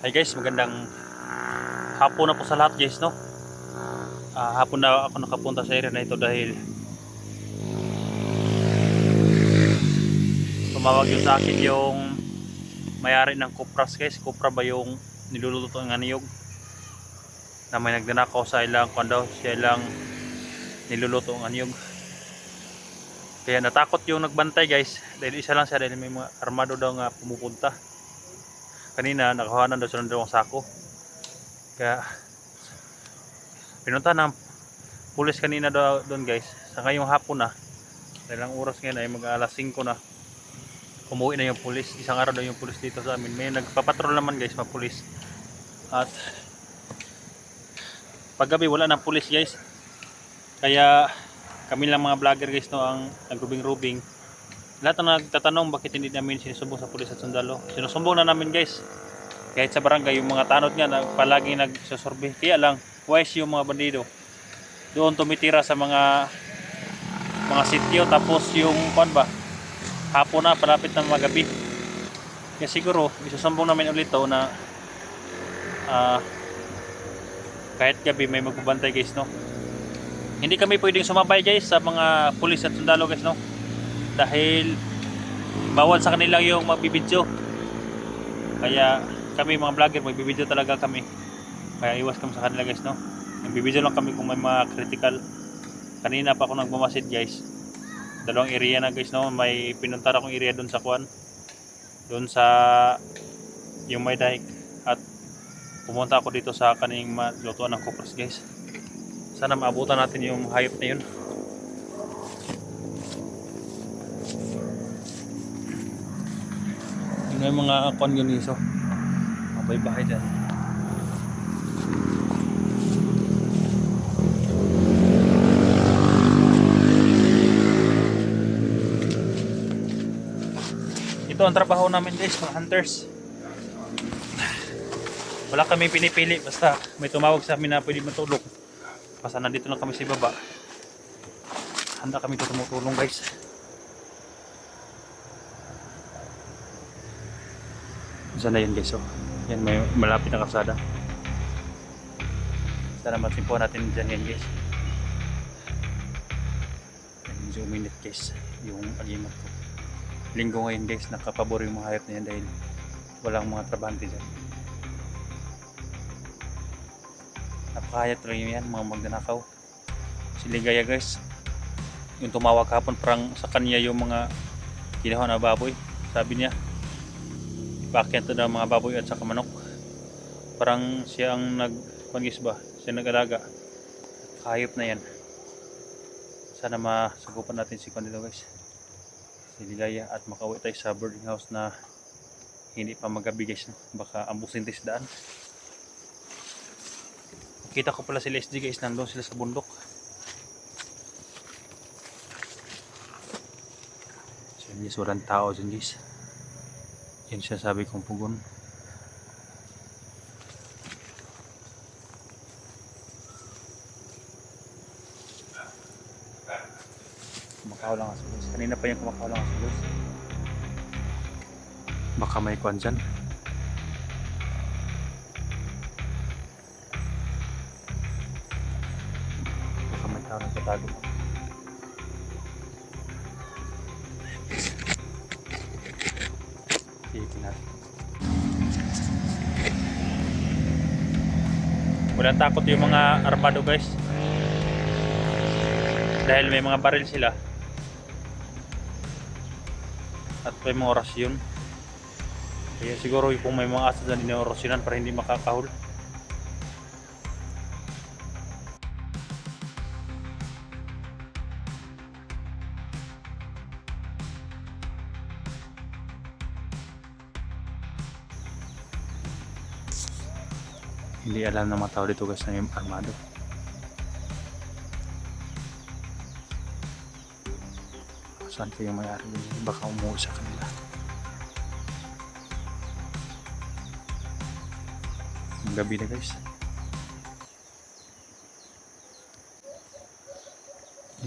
Hi guys, magandang hapon na po sa lahat guys, no? Hapon na ako nakapunta sa area na ito dahil tumawag yun sa akin yung may-ari ng Kupras guys. Kupra ba yung niluluto ng aniyog? Na may nagdanakaw sa ilang daw, siya ilang niluluto ng aniyog. Kaya natakot yung nagbantay guys, dahil isa lang siya, dahil may mga armado daw nga pumupunta. Kanina nakahanan daw siya ng dalawang sako. Kaya pinunta ng pulis kanina daw doon guys. Sa ngayong hapon na, dahil ang oras ngayon ay mag-alas 5 na, umuwi na yung pulis. Isang araw daw yung pulis dito sa amin. May nagpapatrol naman guys, mga pulis. At paggabi wala ng pulis guys. Kaya kami lang mga vlogger guys, no, ang nagrubing-rubing. Lahat na nagtatanong bakit hindi namin sinusumbong sa pulis at sundalo. Sinusumbong na namin guys. Kahit sa barangay, yung mga tanod nga palagi nagsusurvey. Kaya lang, wise yung mga bandido. Doon tumitira sa mga sityo, tapos yung kuan ba, hapon na, palapit na magabi. Kaya siguro isusumbong namin ulit to na kahit gabi may magbabantay guys, no. Hindi kami pwedeng sumabay guys sa mga pulis at sundalo guys, no, dahil bawal sa kanila yung magbibidyo. Kaya kami mga vlogger magbibidyo talaga kami, kaya iwas kami sa kanila guys, no. Nagbibidyo lang kami kung may mga critical. Kanina pa ako nagmamasid guys, dalawang area na guys, no. May pinuntar akong area doon sa kuan, doon sa yung may dahig, at pumunta ako dito sa kaning lutuan ng Kupras guys. Sana maabutan natin yung hayop na yun. Yun yung mga konguniso, mga bahay dyan. Ito ang trabaho namin guys, mga hunters. Wala kami pinipili, basta may tumawag sa amin na pwede matulog. Basta nandito lang kami sa baba, handa kami tumutulong guys. Saan na yun guys, oh. Yan, may malapit na kalsada. Sana matimpuan natin dyan yan guys. Yan, medyo uminit guys yung agimat ko. Linggo ngayon guys, nakapabor yung mga hayop na yan dahil walang mga trabahante dyan. Napakahayat rin yan, mga magnanakaw. Si Ligaya guys, yung tumawag hapon, parang sa kanya yung mga kinuha na baboy. Sabi niya, ipakyat na mga baboy at saka manok. Parang siya ang nagpangis ba, siya nag-alaga. Hayop na yan. Sana masagupan natin si Kondito guys, si Ligaya, at makauwi tayo sa boarding house na hindi pa magabi guys, no? Baka ambusin tayo sa daan. Kita ko pala sila SG guys, nandun sila sa bundok. So yun guys, walang tao dyan guys. Yan siya sabi kong pugon. Kumakaw lang ang sulos. Kanina pa yung kumakaw lang ang sulos. Baka may kwan dyan. Nagtatago. Iitin natin. Walang takot yung mga armado guys, dahil may mga baril sila at may mga orasyon. Kaya siguro kung may mga asad na dinaorasyonan para hindi makakahul. Hindi alam ng mga tao dito guys na yung armado. Saan kayo may-ari? Baka umuwi sa kanila. Gabi na guys.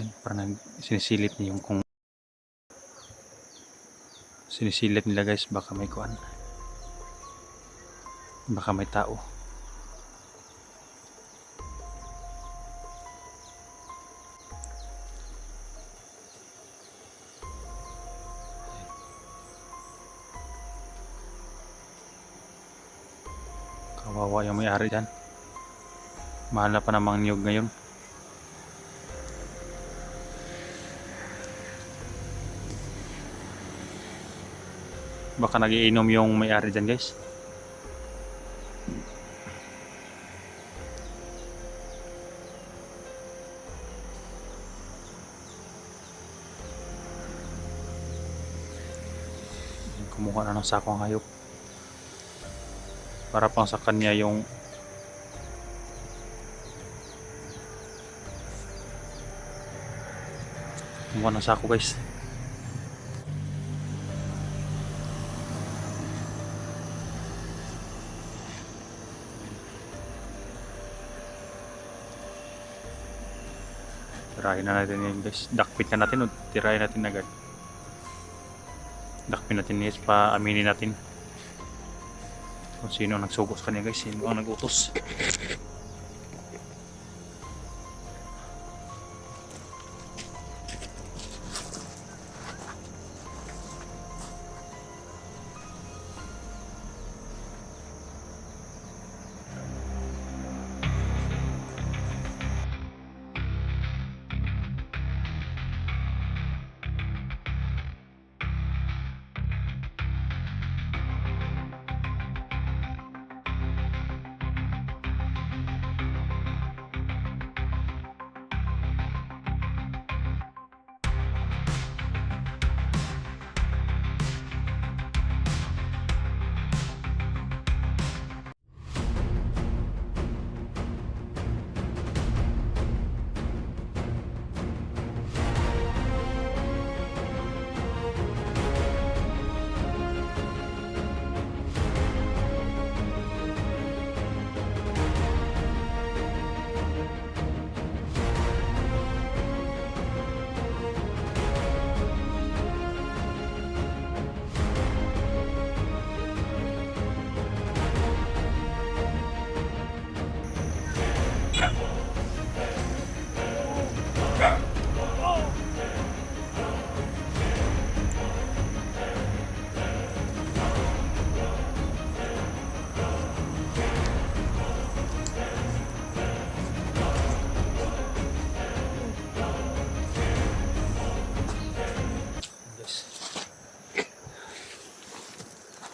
Yan, parang sinisilip niya yung kung sinisilip nila guys, baka may kuan. Baka may tao. Kawawa yung may-ari dyan. Mahal na pa namang niyog ngayon. Baka nagiinom yung may-ari dyan, guys. Kumuha na ng sakong hayop. Para pang sa kanya yung kumuha ng sako, guys. Tirahin na natin yun, guys. Dakpit na natin o tirahin natin agad. Dakpit natin guys, paaminin natin kung sino ang nagsugos kanya, guys. Sino ang nagutos.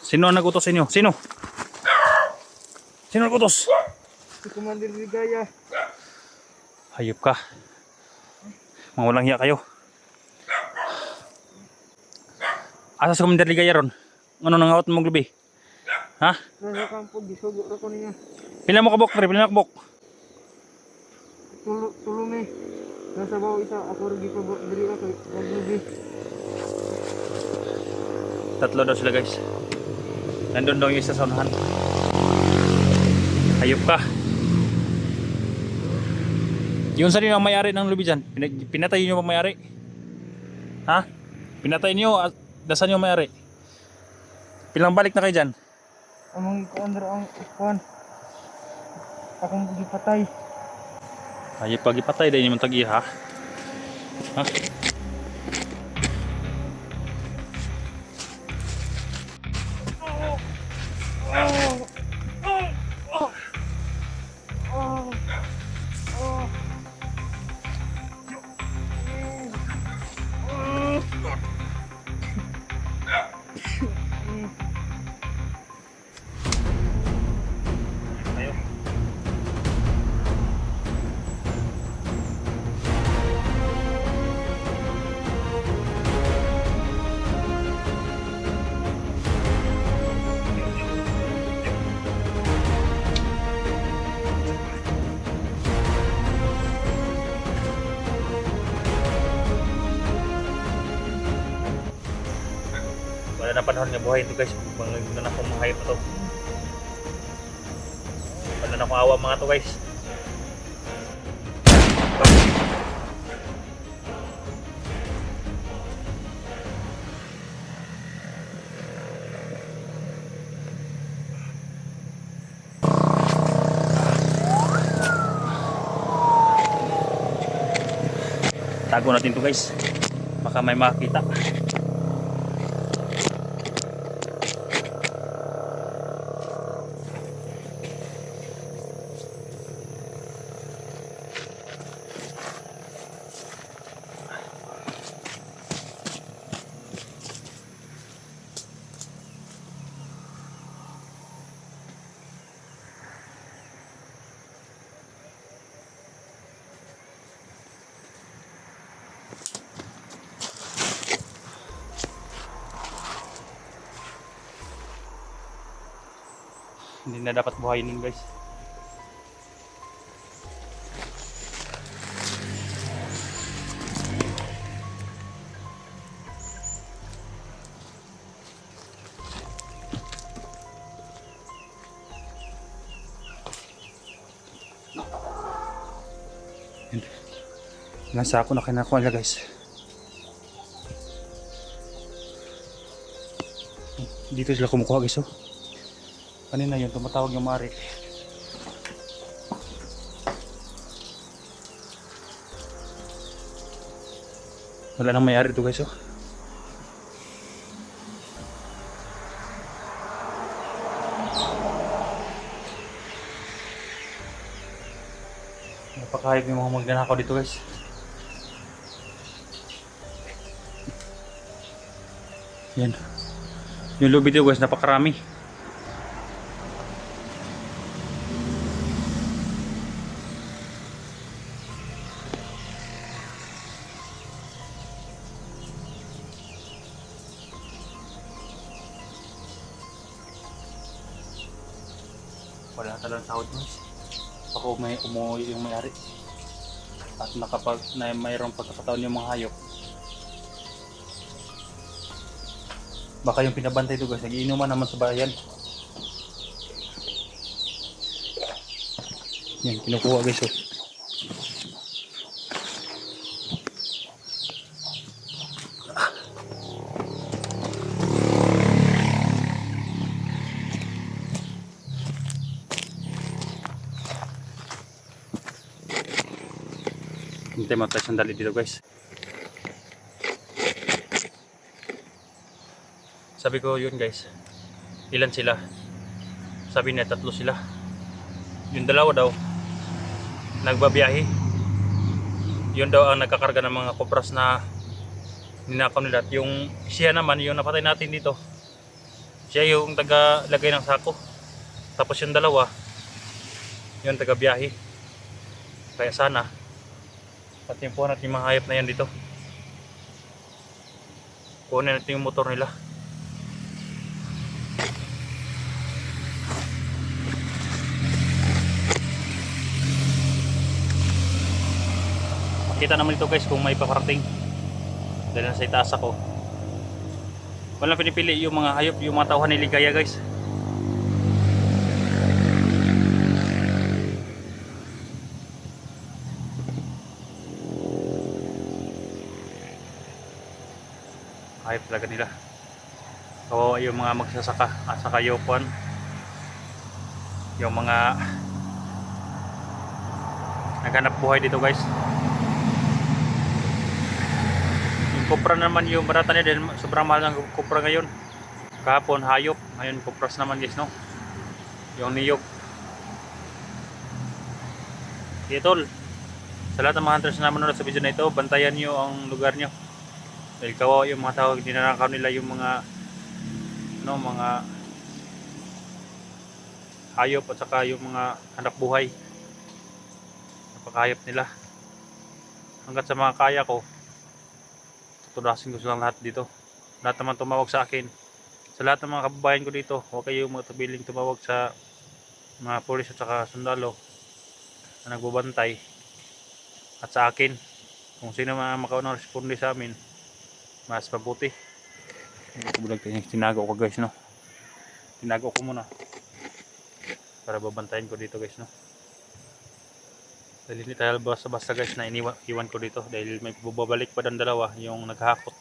Sino ang nagutos sa inyo? Sino? Sino ang nagutos? Si Commander Ligaya. Hayop ka. Mga walang hiya kayo. Asa si Commander Ligaya ron? Ano nang awat mo gabi? Ha? Nasa kampo, gisugo ko niya. Pila mo kabok, pre? Pila mo kabok? Tulong eh. Nasa bawa isa, ako rin gipabok diri ako. Maglubi. Tatlo daw sila, guys. Nandun daw yung isa sa unahan. Hayop ka. Yun sa ang may-ari ng lubi dyan. Pinatay nyo ba may-ari? Ha? Pinatay nyo? Dasan nyo may-ari? Pilang balik na kayo dyan? Among ikuan ang ikuan. Akong gipatay. Hayop pa gipatay. Dahil naman tag-iha. Ha? Wala na panahon nga buhay ito, guys. Mga na akong mga hayop na to. Wala na akong awa mga to, guys. Tago natin to guys. Baka may makita. Hindi na dapat buhayin yun guys. Nasa ako na kinakuha nila guys. Dito sila kumukuha guys oh. Kanina yun, tumatawag yung mari. Wala nang may-ari ito guys oh. Napakahayag yung mga magnanakaw dito guys. Yan. Yung lobby dito guys, napakarami. Wala talagang sahod guys. Ako may umuwi yung may-ari. At mayroong pagkakataon yung mga hayop. Baka yung pinabantay ito guys, nagiinuman naman sa bayan. Yan, kinukuha guys oh. Hintay mo tayo sandali dito guys. Sabi ko yun guys, ilan sila? Sabi niya 3 sila. Yung dalawa daw nagbabiyahe. Yun daw ang nagkakarga ng mga kopras na ninakaw nila. At yung siya naman, yung napatay natin dito, siya yung taga-lagay ng sako. Tapos yung dalawa, yung taga-biyahe. Kaya sana patimpuhan natin yung mga hayop na yan dito. Kunin natin yung motor nila. Kita naman ito guys kung may paparating. Dahil nasa itaas ako. Walang pinipili yung mga hayop, yung mga tauhan ni Ligaya guys. Hayop talaga nila. Kawawa yung mga magsasaka at saka yung mga naghanap buhay dito guys. Yung kupra naman yung barata niya dahil sobrang mahal ng kupra ngayon. Kahapon hayop, ngayon kupras naman guys no. Yung niyog. Okay tol, sa lahat ng mga hunters na manonood sa video na ito, bantayan nyo ang lugar nyo. Dahil kawawa yung mga tao, dinanakaw nila yung mga mga hayop at saka yung mga anak buhay. Napakahayop nila. Hanggat sa mga kaya ko, tutudasin ko silang lahat dito. Lahat naman tumawag sa akin. Sa lahat ng mga kababayan ko dito, huwag kayong matabiling tumawag sa mga pulis at saka sundalo na nagbabantay. At sa akin, kung sino man makaunang responde sa amin, mas mabuti. Tinago ko guys no. Tinago ko muna para babantayan ko dito guys no. Dahil hindi tayo basta guys na iwan ko dito dahil may bubabalik pa ng dalawa yung naghahakot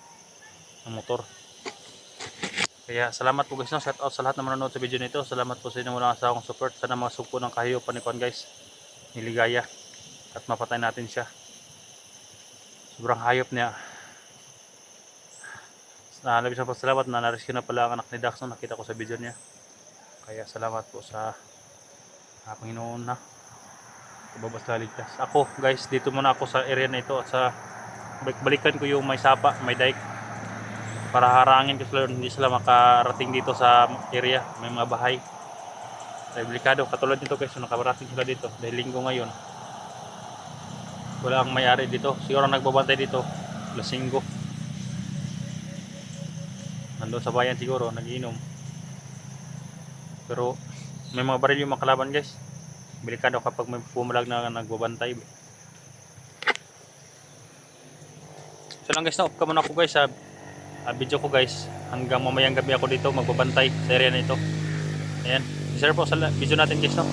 ng motor. Kaya salamat po guys no. Shout out sa lahat na manonood sa video nito. Salamat po sa inyong walang asawang support. Sana masugpo ng kahiyupan ni Kwan guys, ni Ligaya, at mapatay natin siya. Sobrang hayop niya. Labis na pasalamat na na-rescue na pala ang anak ni Dax, no? Nakita ko sa video niya. Kaya salamat po sa Panginoon na babas na ligtas. Ako guys, dito muna ako sa area na ito at sa balikan ko yung may sapa, may dike para harangin ko sila, hindi sila makarating dito sa area, may mga bahay. Delikado katulad nito guys, so nakarating sila dito dahil linggo ngayon. Wala ang may-ari dito, siguro nagbabantay dito lasinggo. Nandun sa bayan siguro, nagiinom. Pero may mga baril yung mga kalaban guys. Delikado kapag may pumalag na nagbabantay. So lang guys, na-off ka muna ako guys sa video ko guys. Hanggang mamayang gabi ako dito magbabantay sa area na ito. Ayan, share po sa video natin guys, no?